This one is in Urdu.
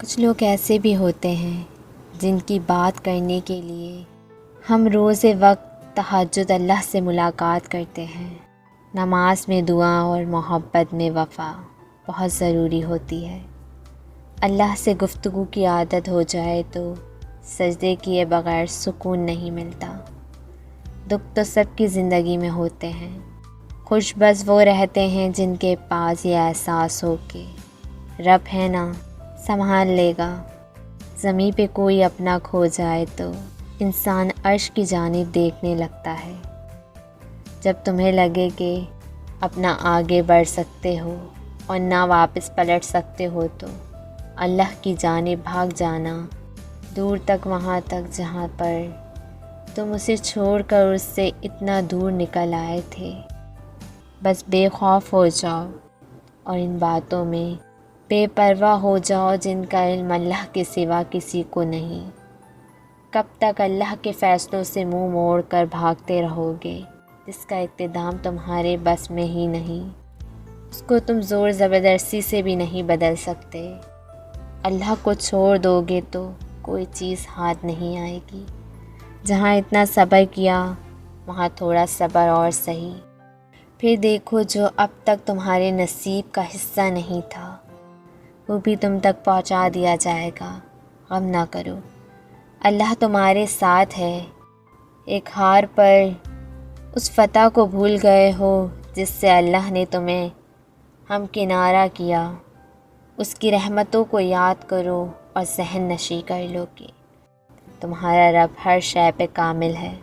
کچھ لوگ ایسے بھی ہوتے ہیں جن کی بات کرنے کے لیے ہم روز وقت تہجد اللہ سے ملاقات کرتے ہیں۔ نماز میں دعا اور محبت میں وفا بہت ضروری ہوتی ہے۔ اللہ سے گفتگو کی عادت ہو جائے تو سجدے کیے بغیر سکون نہیں ملتا۔ دکھ تو سب کی زندگی میں ہوتے ہیں، خوش بس وہ رہتے ہیں جن کے پاس یہ احساس ہو کہ رب ہے نا، سنبھال لے گا۔ زمیں پہ کوئی اپنا کھو جائے تو انسان عرش کی جانب دیکھنے لگتا ہے۔ جب تمہیں لگے کہ اپنا آگے بڑھ سکتے ہو اور نہ واپس پلٹ سکتے ہو تو اللہ کی جانب بھاگ جانا، دور تک، وہاں تک جہاں پر تم اسے چھوڑ کر اس سے اتنا دور نکل آئے تھے۔ بس بے خوف ہو جاؤ اور ان باتوں میں بے پرواہ ہو جاؤ جن کا علم اللہ کے سوا کسی کو نہیں۔ کب تک اللہ کے فیصلوں سے منہ موڑ کر بھاگتے رہو گے جس کا اقتدام تمہارے بس میں ہی نہیں؟ اس کو تم زور زبردستی سے بھی نہیں بدل سکتے۔ اللہ کو چھوڑ دو گے تو کوئی چیز ہاتھ نہیں آئے گی۔ جہاں اتنا صبر کیا وہاں تھوڑا صبر اور سہی، پھر دیکھو جو اب تک تمہارے نصیب کا حصہ نہیں تھا وہ بھی تم تک پہنچا دیا جائے گا۔ غم نہ کرو، اللہ تمہارے ساتھ ہے۔ ایک ہار پر اس فتح کو بھول گئے ہو جس سے اللہ نے تمہیں ہمکنارہ کیا۔ اس کی رحمتوں کو یاد کرو اور ذہن نشیں کر لو کہ تمہارا رب ہر شے پہ کامل ہے۔